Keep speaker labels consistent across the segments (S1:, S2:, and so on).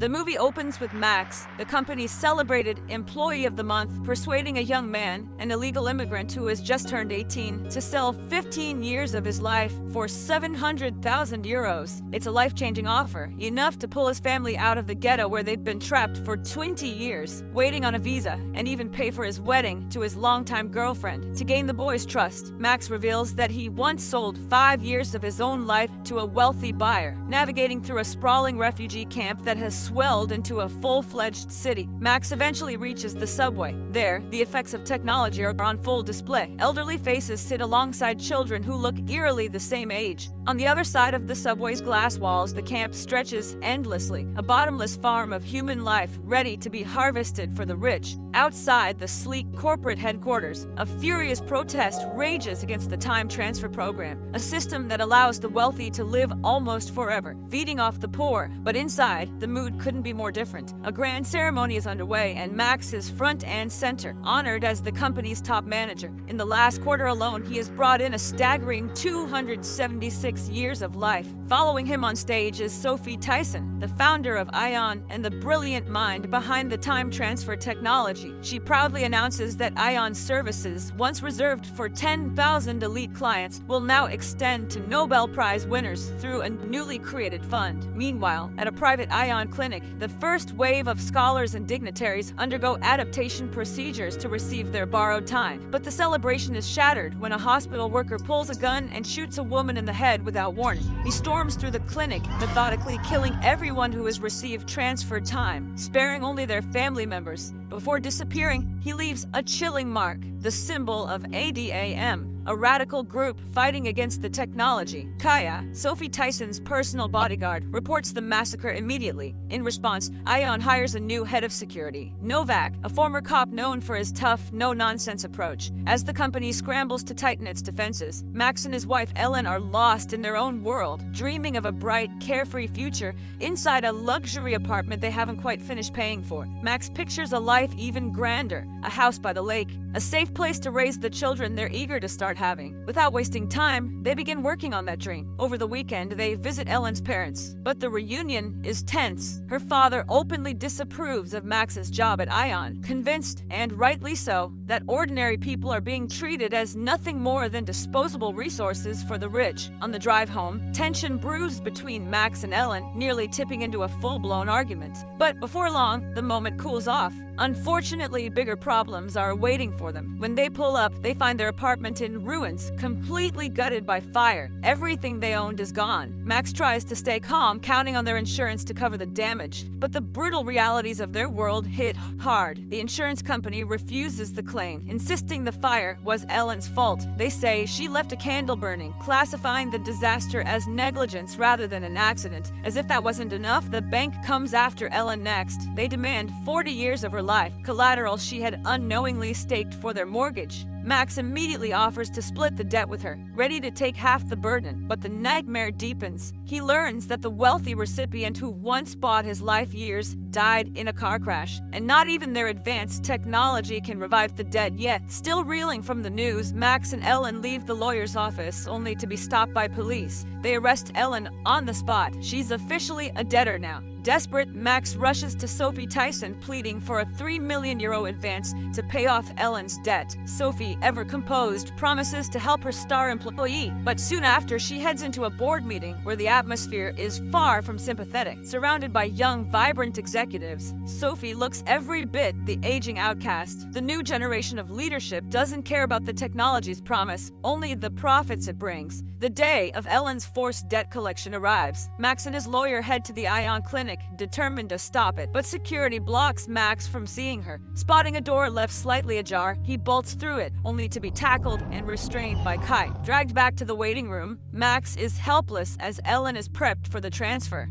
S1: The movie opens with Max, the company's celebrated Employee of the Month, persuading a young man, an illegal immigrant who has just turned 18, to sell 15 years of his life for 700,000 euros. It's a life-changing offer, enough to pull his family out of the ghetto where they've been trapped for 20 years, waiting on a visa, and even pay for his wedding to his longtime girlfriend. To gain the boy's trust, Max reveals that he once sold 5 years of his own life to a wealthy buyer. Navigating through a sprawling refugee camp that has swelled into a full-fledged city, Max eventually reaches the subway. There, the effects of technology are on full display. Elderly faces sit alongside children who look eerily the same age. On the other side of the subway's glass walls, the camp stretches endlessly, a bottomless farm of human life ready to be harvested for the rich. Outside the sleek corporate headquarters, a furious protest rages against the time transfer program, a system that allows the wealthy to live almost forever, feeding off the poor. But inside, the mood couldn't be more different. A grand ceremony is underway, and Max is front and center, honored as the company's top manager. In the last quarter alone, he has brought in a staggering 276 years of life. Following him on stage is Sophie Tyson, the founder of Ion and the brilliant mind behind the time transfer technology. She proudly announces that Ion's services, once reserved for 10,000 elite clients, will now extend to Nobel Prize winners through a newly created fund. Meanwhile, at a private Ion clinic, the first wave of scholars and dignitaries undergo adaptation procedures to receive their borrowed time. But the celebration is shattered when a hospital worker pulls a gun and shoots a woman in the head without warning. He storms through the clinic, methodically killing everyone who has received transfer time, sparing only their family members. Before disappearing, he leaves a chilling mark, the symbol of ADAM, a radical group fighting against the technology. Kaya, Sophie Tyson's personal bodyguard, reports the massacre immediately. In response, Ion hires a new head of security, Novak, a former cop known for his tough, no-nonsense approach. As the company scrambles to tighten its defenses, Max and his wife Ellen are lost in their own world, dreaming of a bright, carefree future inside a luxury apartment they haven't quite finished paying for. Max pictures a life even grander, a house by the lake, a safe place to raise the children they're eager to start having. Without wasting time, they begin working on that dream. Over the weekend, they visit Ellen's parents, but the reunion is tense. Her father openly disapproves of Max's job at Ion, convinced, and rightly so, that ordinary people are being treated as nothing more than disposable resources for the rich. On the drive home, tension brews between Max and Ellen, nearly tipping into a full-blown argument. But before long, the moment cools off. Unfortunately, bigger problems are waiting for them. When they pull up, they find their apartment in ruins, completely gutted by fire. Everything they owned is gone. Max tries to stay calm, counting on their insurance to cover the damage. But the brutal realities of their world hit hard. The insurance company refuses the claim, insisting the fire was Ellen's fault. They say she left a candle burning, classifying the disaster as negligence rather than an accident. As if that wasn't enough, the bank comes after Ellen next. They demand 40 years of her life, collateral she had unknowingly staked for their mortgage. Max immediately offers to split the debt with her, ready to take half the burden, but the nightmare deepens. He learns that the wealthy recipient who once bought his life years died in a car crash, and not even their advanced technology can revive the dead yet. Still reeling from the news, Max and Ellen leave the lawyer's office, only to be stopped by police. They arrest Ellen on the spot. She's officially a debtor now. Desperate, Max rushes to Sophie Tyson, pleading for a €3 million advance to pay off Ellen's debt. Sophie, ever composed, promises to help her star employee, but soon after, she heads into a board meeting where the atmosphere is far from sympathetic. Surrounded by young, vibrant executives, Sophie looks every bit the aging outcast. The new generation of leadership doesn't care about the technology's promise, only the profits it brings. The day of Ellen's forced debt collection arrives. Max and his lawyer head to the Ion clinic, determined to stop it, but security blocks Max from seeing her. Spotting a door left slightly ajar, he bolts through it, only to be tackled and restrained by Kai. Dragged back to the waiting room, Max is helpless as Ellen is prepped for the transfer.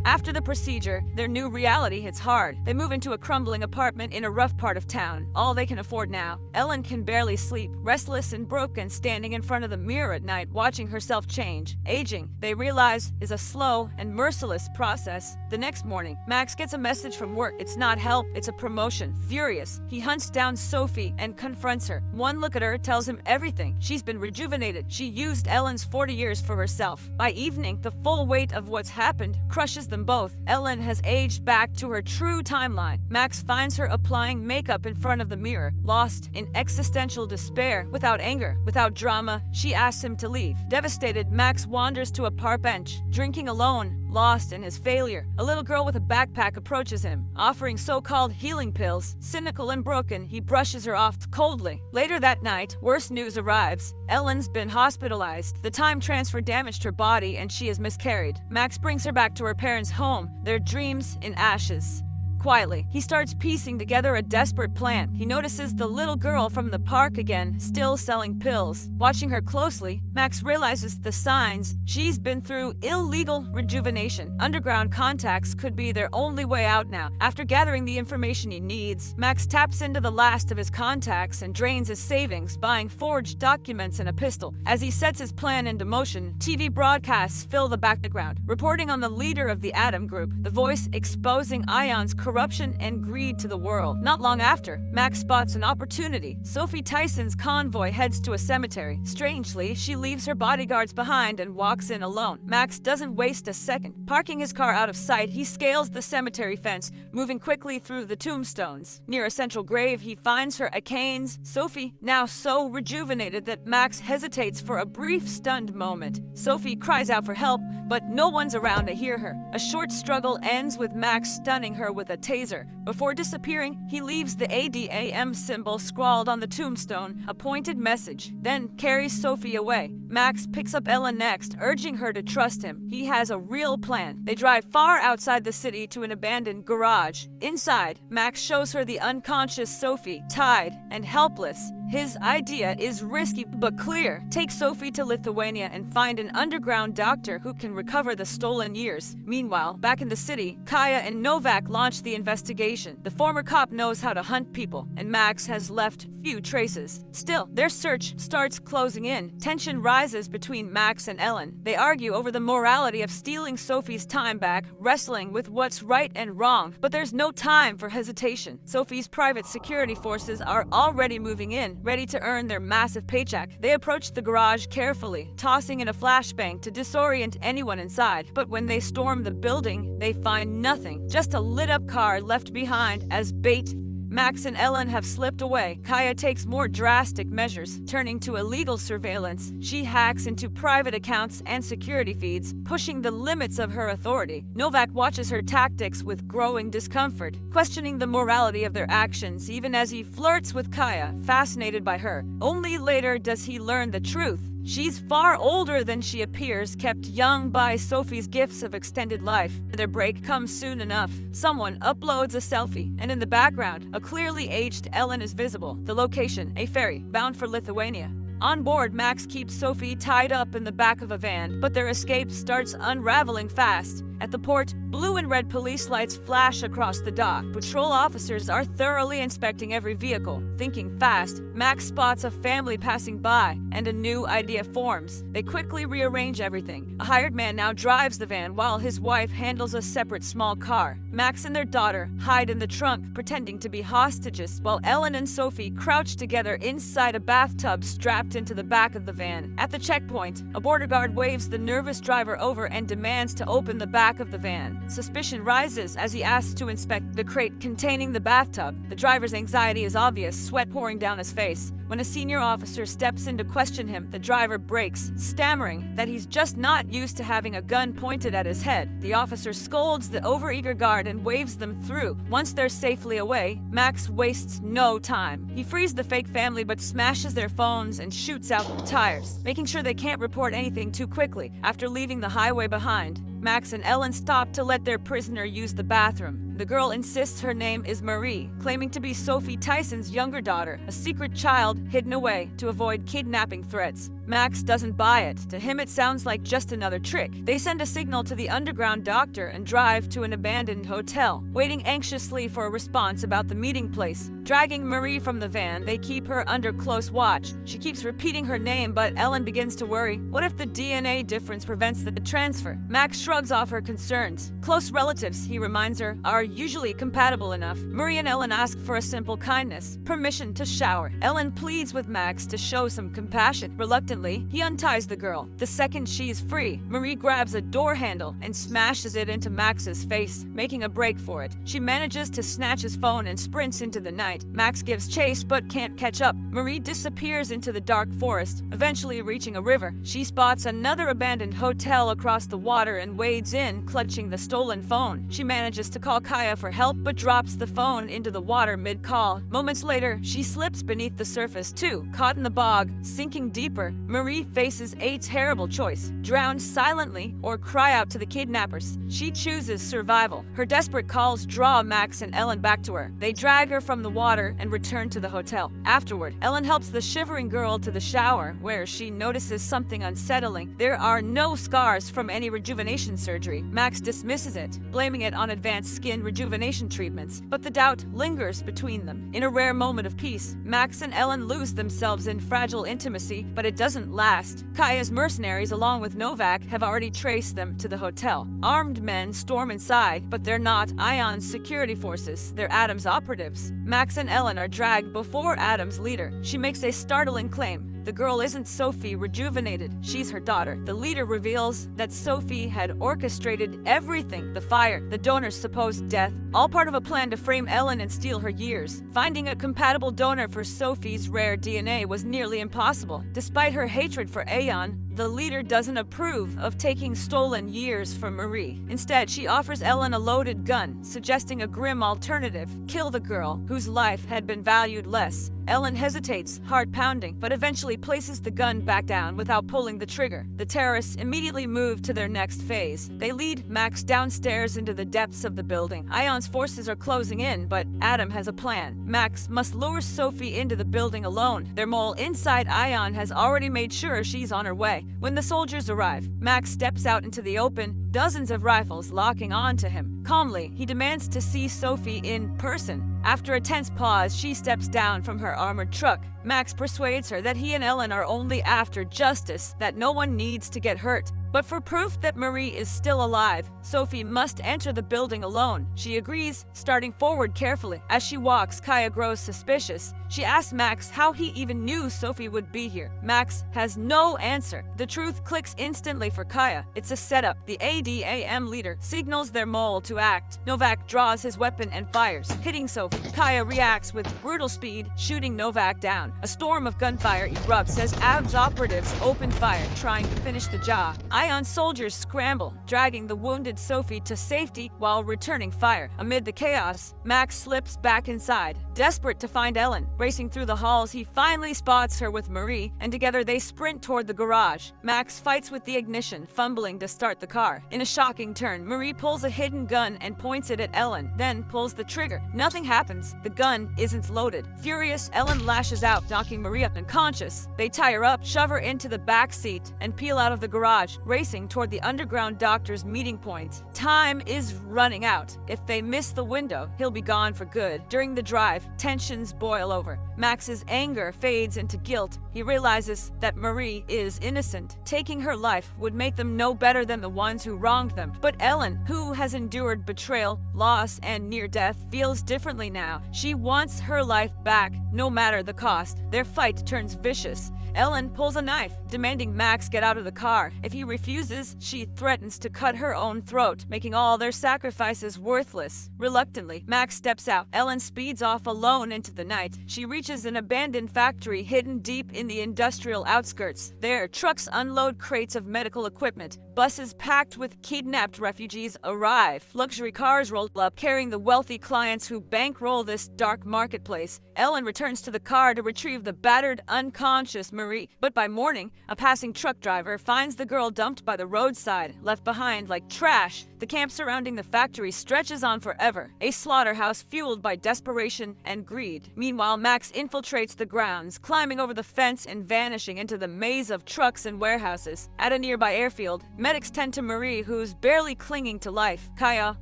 S1: After the procedure, their new reality hits hard. They move into a crumbling apartment in a rough part of town, all they can afford now. Ellen can barely sleep, restless and broken, standing in front of the mirror at night, watching herself change. Aging, they realize, is a slow and merciless process. The next morning, Max gets a message from work. It's not help, it's a promotion. Furious, he hunts down Sophie and confronts her. One look at her tells him everything. She's been rejuvenated. She used Ellen's 40 years for herself. By evening, the full weight of what's happened crushes them both. Ellen has aged back to her true timeline. Max finds her applying makeup in front of the mirror, lost in existential despair. Without anger, without drama, she asks him to leave. Devastated, Max wanders to a park bench, drinking alone, lost in his failure. A little girl with a backpack approaches him, offering so-called healing pills. Cynical and broken, he brushes her off coldly. Later that night, worse news arrives. Ellen's been hospitalized. The time transfer damaged her body and she has miscarried. Max brings her back to her parents' home, their dreams in ashes. Quietly, he starts piecing together a desperate plan. He notices the little girl from the park again, still selling pills. Watching her closely, Max realizes the signs. She's been through illegal rejuvenation. Underground contacts could be their only way out now. After gathering the information he needs, Max taps into the last of his contacts and drains his savings, buying forged documents and a pistol. As he sets his plan into motion, TV broadcasts fill the background, reporting on the leader of the Atom Group, the voice exposing Ion's corruption and greed to the world. Not long after, Max spots an opportunity. Sophie Tyson's convoy heads to a cemetery. Strangely, she leaves her bodyguards behind and walks in alone. Max doesn't waste a second. Parking his car out of sight, he scales the cemetery fence, moving quickly through the tombstones. Near a central grave, he finds her Achanes, Sophie, now so rejuvenated that Max hesitates for a brief stunned moment. Sophie cries out for help, but no one's around to hear her. A short struggle ends with Max stunning her with a taser. Before disappearing, he leaves the ADAM symbol scrawled on the tombstone, a pointed message, then carries Sophie away. Max picks up Ellen next, urging her to trust him. He has a real plan. They drive far outside the city to an abandoned garage. Inside, Max shows her the unconscious Sophie, tied and helpless. His idea is risky but clear. Take Sophie to Lithuania and find an underground doctor who can recover the stolen years. Meanwhile, back in the city, Kaya and Novak launch the investigation. The former cop knows how to hunt people, and Max has left few traces. Still, their search starts closing in. Tension rises between Max and Ellen. They argue over the morality of stealing Sophie's time back, wrestling with what's right and wrong. But there's no time for hesitation. Sophie's private security forces are already moving in, ready to earn their massive paycheck. They approach the garage carefully, tossing in a flashbang to disorient anyone inside. But when they storm the building, they find nothing, just a lit-up car left behind as bait. Max and Ellen have slipped away. Kaya takes more drastic measures, turning to illegal surveillance. She hacks into private accounts and security feeds, pushing the limits of her authority. Novak watches her tactics with growing discomfort, questioning the morality of their actions even as he flirts with Kaya, fascinated by her. Only later does he learn the truth. She's far older than she appears, kept young by Sophie's gifts of extended life. Their break comes soon enough. Someone uploads a selfie, and in the background, a clearly aged Ellen is visible. The location, a ferry, bound for Lithuania. On board, Max keeps Sophie tied up in the back of a van, but their escape starts unraveling fast. At the port, blue and red police lights flash across the dock. Patrol officers are thoroughly inspecting every vehicle. Thinking fast, Max spots a family passing by, and a new idea forms. They quickly rearrange everything. A hired man now drives the van while his wife handles a separate small car. Max and their daughter hide in the trunk, pretending to be hostages, while Ellen and Sophie crouch together inside a bathtub strapped into the back of the van. At the checkpoint, a border guard waves the nervous driver over and demands to open the back of the van. Suspicion rises as he asks to inspect the crate containing the bathtub. The driver's anxiety is obvious, sweat pouring down his face. When a senior officer steps in to question him, the driver breaks, stammering that he's just not used to having a gun pointed at his head. The officer scolds the overeager guard and waves them through. Once they're safely away, Max wastes no time. He frees the fake family but smashes their phones and shoots out the tires, making sure they can't report anything too quickly. After leaving the highway behind, Max and Ellen stop to let their prisoner use the bathroom. The girl insists her name is Marie, claiming to be Sophie Tyson's younger daughter, a secret child hidden away to avoid kidnapping threats. Max doesn't buy it. To him, it sounds like just another trick. They send a signal to the underground doctor and drive to an abandoned hotel, waiting anxiously for a response about the meeting place. Dragging Marie from the van, they keep her under close watch. She keeps repeating her name, but Ellen begins to worry. What if the DNA difference prevents the transfer? Max shrugs off her concerns. Close relatives, he reminds her, are usually compatible enough. Marie and Ellen ask for a simple kindness, permission to shower. Ellen pleads with Max to show some compassion. Reluctantly, he unties the girl. The second she is free, Marie grabs a door handle and smashes it into Max's face, making a break for it. She manages to snatch his phone and sprints into the night. Max gives chase but can't catch up. Marie disappears into the dark forest, eventually reaching a river. She spots another abandoned hotel across the water and wades in, clutching the stolen phone. She manages to call Kaya for help but drops the phone into the water mid-call. Moments later, she slips beneath the surface too, caught in the bog, sinking deeper. Marie faces a terrible choice: drown silently or cry out to the kidnappers. She chooses survival. Her desperate calls draw Max and Ellen back to her. They drag her from the water and return to the hotel. Afterward, Ellen helps the shivering girl to the shower, where she notices something unsettling. There are no scars from any rejuvenation surgery. Max dismisses it, blaming it on advanced skin rejuvenation treatments, but the doubt lingers between them. In a rare moment of peace, Max and Ellen lose themselves in fragile intimacy, but it doesn't last. Kaya's mercenaries, along with Novak, have already traced them to the hotel. Armed men storm inside, but they're not Ion's security forces, they're Adam's operatives. Max and Ellen are dragged before Adam's leader. She makes a startling claim. The girl isn't Sophie rejuvenated, she's her daughter. The leader reveals that Sophie had orchestrated everything: the fire, the donor's supposed death, all part of a plan to frame Ellen and steal her years. Finding a compatible donor for Sophie's rare DNA was nearly impossible. Despite her hatred for Aeon, the leader doesn't approve of taking stolen years from Marie. Instead, she offers Ellen a loaded gun, suggesting a grim alternative: kill the girl, whose life had been valued less. Ellen hesitates, heart pounding, but eventually places the gun back down without pulling the trigger. The terrorists immediately move to their next phase. They lead Max downstairs into the depths of the building. Ion's forces are closing in, but Adam has a plan. Max must lure Sophie into the building alone. Their mole inside Ion has already made sure she's on her way. When the soldiers arrive, Max steps out into the open, dozens of rifles locking on to him. Calmly, he demands to see Sophie in person. After a tense pause, she steps down from her armored truck. Max persuades her that he and Ellen are only after justice, that no one needs to get hurt. But for proof that Marie is still alive, Sophie must enter the building alone. She agrees, starting forward carefully. As she walks, Kaya grows suspicious. She asks Max how he even knew Sophie would be here. Max has no answer. The truth clicks instantly for Kaya. It's a setup. The ADAM leader signals their mole to act. Novak draws his weapon and fires, hitting Sophie. Kaya reacts with brutal speed, shooting Novak down. A storm of gunfire erupts as AB's operatives open fire, trying to finish the job. Ion soldiers scramble, dragging the wounded Sophie to safety while returning fire. Amid the chaos, Max slips back inside, desperate to find Ellen. Racing through the halls, he finally spots her with Marie, and together they sprint toward the garage. Max fights with the ignition, fumbling to start the car. In a shocking turn, Marie pulls a hidden gun and points it at Ellen, then pulls the trigger. Nothing happens. The gun isn't loaded. Furious, Ellen lashes out, knocking Marie unconscious. They tie her up, shove her into the back seat, and peel out of the garage, racing toward the underground doctor's meeting point. Time is running out. If they miss the window, he'll be gone for good. During the drive, tensions boil over. Max's anger fades into guilt. He realizes that Marie is innocent. Taking her life would make them no better than the ones who wronged them. But Ellen, who has endured betrayal, loss, and near death, feels differently now. She wants her life back, no matter the cost. Their fight turns vicious. Ellen pulls a knife, demanding Max get out of the car. If he refuses, she threatens to cut her own throat, making all their sacrifices worthless. Reluctantly, Max steps out. Ellen speeds off alone into the night. She reaches an abandoned factory hidden deep in the industrial outskirts. There, trucks unload crates of medical equipment. buses packed with kidnapped refugees arrive. Luxury cars roll up, carrying the wealthy clients who bankroll this dark marketplace. Ellen returns to the car to retrieve the battered, unconscious Marie, but by morning, a passing truck driver finds the girl dumped by the roadside, left behind like trash. The camp surrounding the factory stretches on forever, a slaughterhouse fueled by desperation and greed. Meanwhile, Max infiltrates the grounds, climbing over the fence and vanishing into the maze of trucks and warehouses. At a nearby airfield, medics tend to Marie, who's barely clinging to life. Kaya,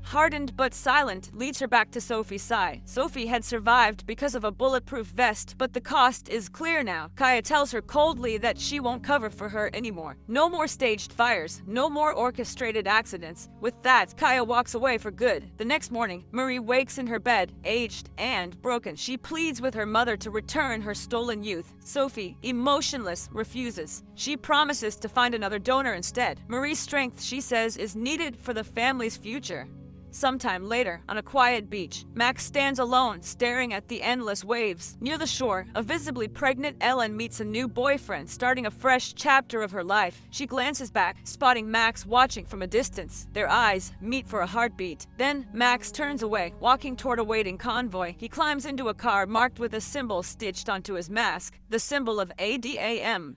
S1: hardened but silent, leads her back to Sophie's side. Sophie had survived because of a bulletproof vest, but the cost is clear now. Kaya tells her coldly that she won't cover for her anymore. No more staged fires, no more orchestrated accidents. With that, Kaya walks away for good. The next morning, Marie wakes in her bed, aged and broken. She pleads with her mother to return her stolen youth. Sophie, emotionless, refuses. She promises to find another donor instead. Marie's strength, she says, is needed for the family's future. Sometime later, on a quiet beach, Max stands alone, staring at the endless waves. Near the shore, a visibly pregnant Ellen meets a new boyfriend, starting a fresh chapter of her life. She glances back, spotting Max watching from a distance. Their eyes meet for a heartbeat. Then, Max turns away, walking toward a waiting convoy. He climbs into a car marked with a symbol stitched onto his mask, the symbol of ADAM.